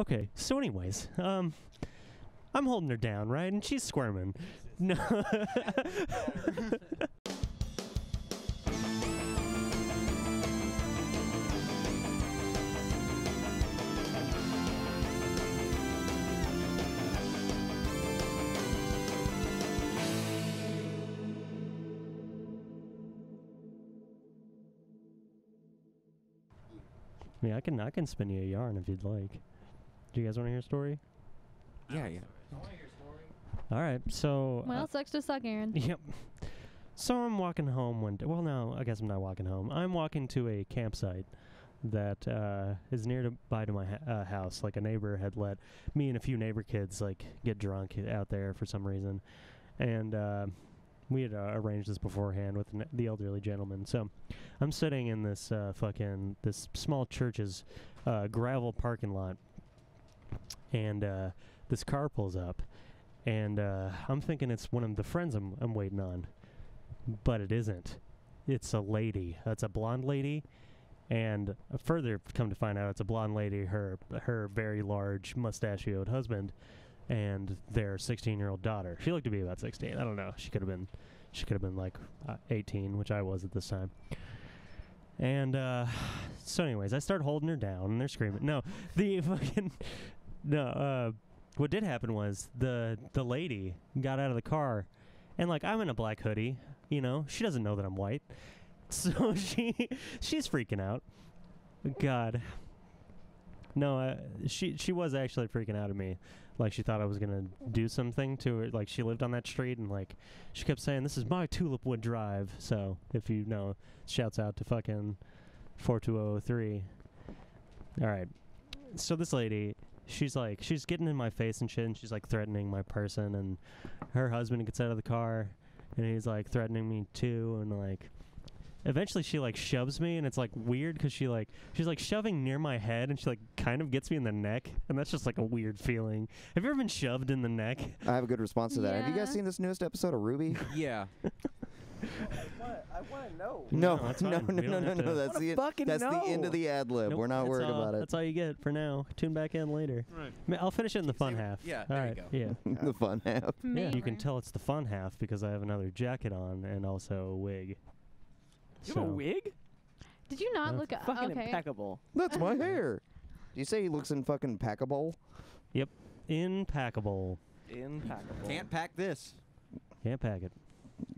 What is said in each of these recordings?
Okay, so anyways, I'm holding her down, right? And she's squirming. No. Yeah, I can spin you a yarn if you'd like. Do you guys want to hear a story? Yeah. I want to hear a story. All right, so... Well, sucks to suck, Aaron. Yep. So I'm walking home one day. Well, no, I guess I'm not walking home. I'm walking to a campsite that is nearby to my house. Like, a neighbor had let me and a few neighbor kids, like, get drunk out there for some reason. And we had arranged this beforehand with the elderly gentleman. So I'm sitting in this this small church's gravel parking lot. And this car pulls up. And I'm thinking it's one of the friends I'm waiting on. But it isn't. It's a lady. It's a blonde lady. And further come to find out, it's a blonde lady, her very large mustachioed husband, and their 16-year-old daughter. She looked to be about 16. I don't know. She could have been like 18, which I was at this time. And so anyways, I start holding her down, and they're screaming. No, what did happen was the lady got out of the car, and like, I'm in a black hoodie, you know, she doesn't know that I'm white, so she's freaking out. God, no, she was actually freaking out at me, like she thought I was gonna do something to her. Like, she lived on that street, and like, she kept saying, "This is my Tulipwood Drive." So if you know, shouts out to fucking 42003. All right, so this lady, she's getting in my face and shit, and she's like threatening my person, and her husband gets out of the car, and he's like threatening me too, and like, eventually she like shoves me, and it's like weird because she's like shoving near my head, and she like kind of gets me in the neck, and that's just like a weird feeling. Have you ever been shoved in the neck? I have a good response to that. Have you guys Yeah. seen this newest episode of Ruby? Yeah. I want to know. No, that's no, fine. no, We no, don't no, have no. to- That's the fucking that's the end know. of the ad lib. Nope, We're not that's worried all- about it. That's all you get for now. Tune back in later. Right. I'll finish it in the fun half. Yeah, All there you right, go. Yeah. The fun half. Yeah, you can Maybe. tell it's the fun half because I have another jacket on and also a wig. You have a wig? Did you not Uh, look at... Fucking Okay. impeccable. That's my hair. Do you say he looks in fucking packable? Impeccable. Impeccable. Can't pack this. Can't pack it.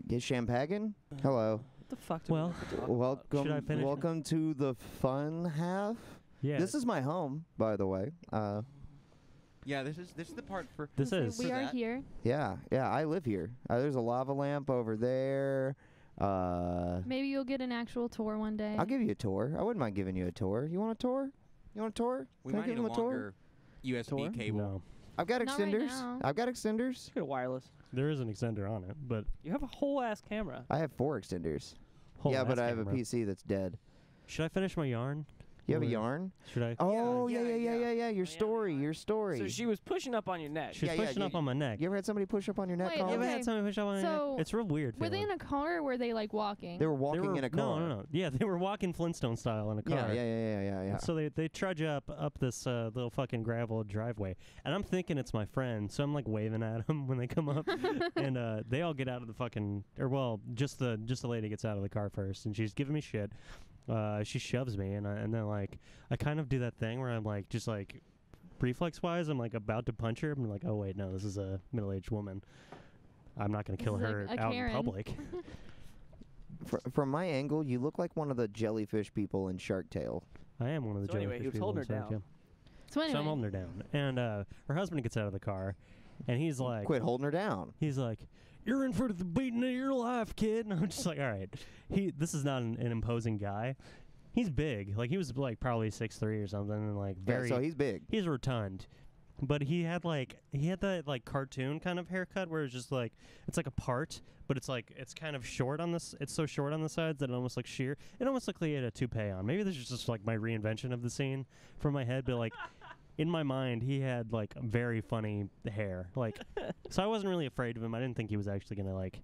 Get champagne? Hello. What the fuck do Well, we have to talk Welcome. Should I finish? Welcome to the fun half. Yeah. This is my home, by the way. Yeah, this is the part for. This So is. we For are that. here. Yeah, I live here. There's a lava lamp over there. Maybe you'll get an actual tour one day. I'll give you a tour. I wouldn't mind giving you a tour. You want a tour? You want a tour? We Can I might give need a him a tour? longer USB Tour? cable. No. I've got Not right extenders. now. I've got extenders. Get a wireless. There is an extender on it, but You have a whole ass camera. I have 4 extenders. hold yeah, on, but that's I have a camera. PC that's dead. Should I finish my yarn? You have a Or yarn? Should I? Oh, yeah, yeah. Your yeah, story, yeah. your story. So she was pushing up on your neck. She's Yeah, yeah, pushing you- up on my neck. You ever had somebody push up on your neck, Wait, You Colin? ever okay. had somebody push up on my So, neck? It's real weird. Were they feeling. in a car or were they like walking? They were walking in a car. No. Yeah, they were walking Flintstone style in a car. Yeah. So they trudge up this little fucking gravel driveway, and I'm thinking it's my friend, so I'm like waving at them when they come up, and they all get out of the fucking, or well, just the lady gets out of the car first, and she's giving me shit. She shoves me, and then like I kind of do that thing where I'm like just like reflex wise, I'm like about to punch her, and I'm like, oh wait, no, this is a middle-aged woman. I'm not gonna kill This is her like a out Karen. in public. From my angle, you look like one of the jellyfish people in Shark Tale. I am one of the So anyway, jellyfish he was people holding in her Shark down. Tale. So anyway. So I'm holding her down, and her husband gets out of the car, and he's like, Quit holding her down. he's like, "You're in for the beating of your life, kid." And I'm just like, all right. This is not an imposing guy. He's big. Like, he was like probably 6'3" or something, and like very. Yeah, so he's big. He's rotund, but he had that like cartoon kind of haircut where it's just like it's like a part, but it's like it's kind of short on this. It's so short on the sides that it almost looks sheer. It almost looked like he had a toupee on. Maybe this is just like my reinvention of the scene from my head, but like. In my mind, he had like very funny hair, like, so I wasn't really afraid of him. I didn't think he was actually gonna like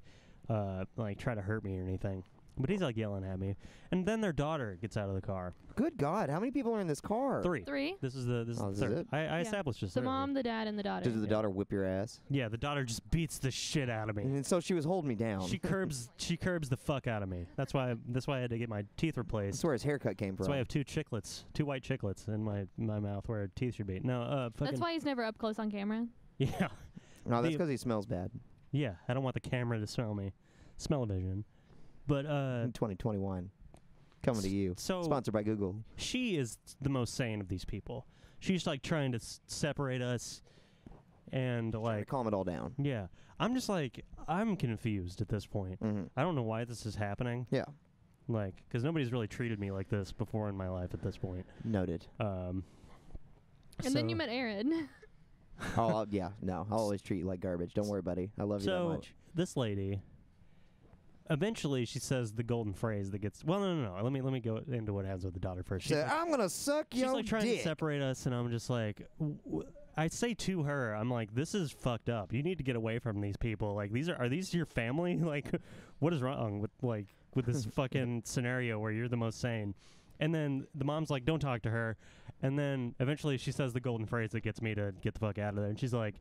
try to hurt me or anything. But he's like yelling at me, and then their daughter gets out of the car. Good God, how many people are in this car? 3. 3. This is the Oh, this third. is it? I established this. The earlier. mom, the dad, and the daughter. Does the daughter whip your ass? Yeah, the daughter just beats the shit out of me. And so she was holding me down. She curbs the fuck out of me. That's why I had to get my teeth replaced. That's where his haircut came from. That's why I have 2 white chiclets in my mouth where teeth should be. No, fucking. That's why he's never up close on camera. Yeah, No, that's because he smells bad. yeah. I don't want the camera to smell me. Smell-o-vision. But In 2021. Coming to you. so Sponsored by Google. she is the most sane of these people. She's like trying to separate us, and Trying to like, calm it all down. yeah. I'm just like, I'm confused at this point. Mm-hmm. I don't know why this is happening. Yeah. Like, because nobody's really treated me like this before in my life at this point. Noted. And then you so- met Aaron. Yeah, no. I'll always treat you like garbage. Don't worry, buddy. I love you that So much. this lady, eventually she says the golden phrase that gets. Well, no. Let me go into what happens with the daughter first. She said, I'm going to suck she's your like trying dick. to separate us, and I'm just like, I say to her, I'm like, this is fucked up. You need to get away from these people. Like, are these your family? Like, what is wrong with this fucking scenario where you're the most sane? And then the mom's like, don't talk to her. And then eventually she says the golden phrase that gets me to get the fuck out of there. And she's like,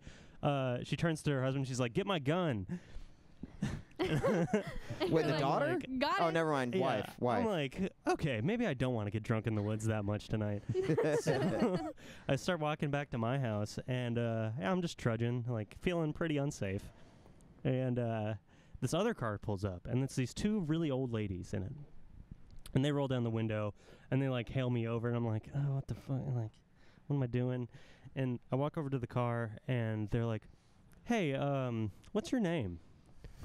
she turns to her husband. She's like, get my gun. Wait, You're the like, daughter? Got Oh, it. never mind. Yeah. Wife. I'm like, okay, maybe I don't want to get drunk in the woods that much tonight. So I start walking back to my house, and I'm just trudging, like feeling pretty unsafe. And this other car pulls up, and it's these 2 really old ladies in it. And they roll down the window, and they like hail me over, and I'm like, oh, what the fuck? Like, what am I doing? And I walk over to the car, and they're like, hey, what's your name?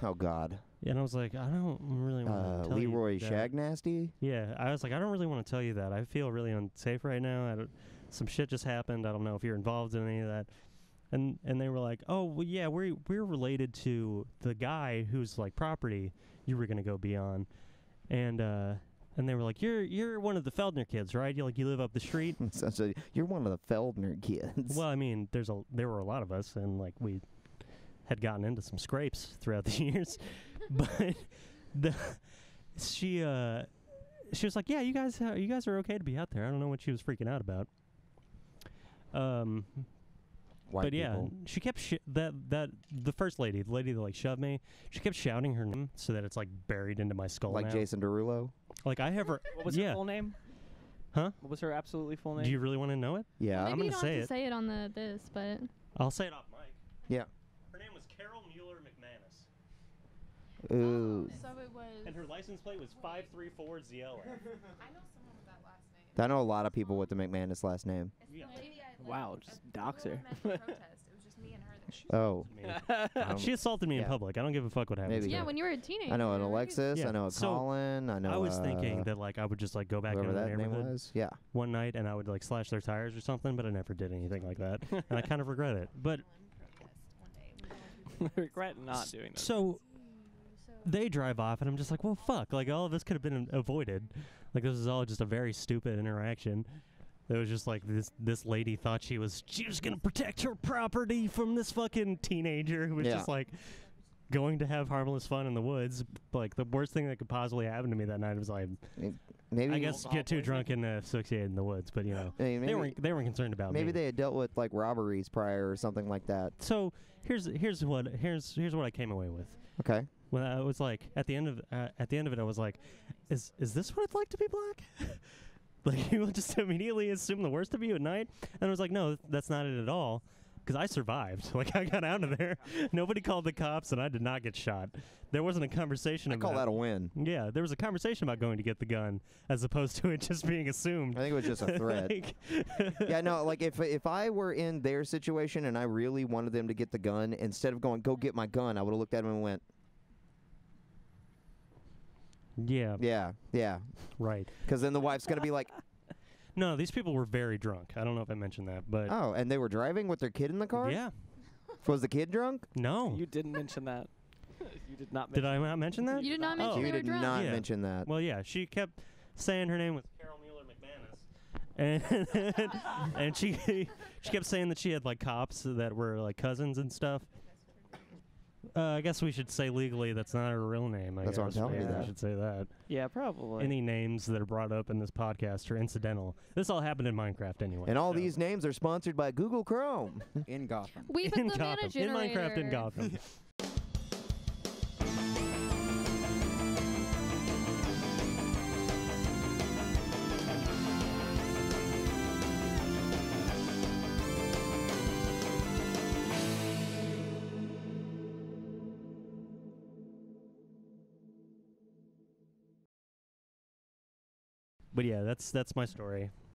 Oh, God. And I was like, I don't really want to tell Leroy you that. Shagnasty? Yeah, I was like, I don't really want to tell you that. I feel really unsafe right now. Some shit just happened. I don't know if you're involved in any of that. And they were like, oh, well, yeah, we're related to the guy whose like property you were gonna go be on, and they were like, you're one of the Feldner kids, right? You live up the street. So you're one of the Feldner kids. Well, I mean, there were a lot of us, and like we had gotten into some scrapes throughout the years, but she was like, yeah, you guys are okay to be out there. I don't know what she was freaking out about. White But yeah, people. she kept the first lady, the lady that like shoved me. She kept shouting her name so that it's like buried into my skull. Like now. Jason Derulo? Like I have her. What was her full name? Huh? What was her absolutely full name? Do you really want to know it? Yeah. Maybe I'm gonna you don't say have it. to say it on this, but I'll say it off mic. Yeah. Her name was Carol Mueller McManus, Ooh. So it was. and her license plate was 534ZL. I know someone with that last name. I know a lot of people with the McManus last name. Yeah. Wow, just dox her. Protest. It was just me and her that she. Oh. She assaulted me in Yeah. public. I don't give a fuck what happens. Maybe. to yeah, her. when you were a teenager. I know an right? Alexis. Yeah. I know a So, Colin. I know I was thinking that like I would just like go back whoever into the that name neighborhood was. Yeah. one night and I would like slash their tires or something, but I never did anything like that, and I kind of regret it. But Regret not doing that. so they drive off, and I'm just like, well, fuck. Like all of this could have been avoided. Like this is all just a very stupid interaction. It was just like this lady thought she was gonna protect her property from this fucking teenager who was Yeah. just like going to have harmless fun in the woods. Like the worst thing that could possibly happen to me that night was like, Maybe I guess get too drunk and associated in the woods. But you know, I mean, they weren't concerned about maybe me. they had dealt with like robberies prior or something like that. So here's what I came away with. Okay. When I was like at the end of it, I was like, is this what it's like to be black? Like you will just immediately assume the worst of you at night, and I was like, no, that's not it at all, because I survived. Like I got out of there. Nobody called the cops, and I did not get shot. There wasn't a conversation I about. call that a win. Yeah, there was a conversation about going to get the gun, as opposed to it just being assumed. I think it was just a threat. Like, Yeah, no, like if I were in their situation and I really wanted them to get the gun, instead of going, go get my gun, I would have looked at them and went, yeah, yeah. right. Because then the wife's going to be like, No, these people were very drunk. I don't know if I mentioned that, but oh, and they were driving with their kid in the car? yeah, Was the kid drunk? no. You didn't mention that. You did not mention Did I not mention that? You did not Oh. mention You they were did drunk. not Yeah. mention that. Well, yeah, she kept saying her name was Carol Mueller McManus, and and she kept saying that she had like cops that were like cousins and stuff. I guess we should say legally that's not her real name. I That's what I'm guess. telling you Maybe we that. should say that. Yeah, probably. Any names that are brought up in this podcast are incidental. This all happened in Minecraft anyway. And all so. these names are sponsored by Google Chrome. In Gotham. We put in the Gotham. mana In Minecraft in generator. Gotham. But yeah, that's my story.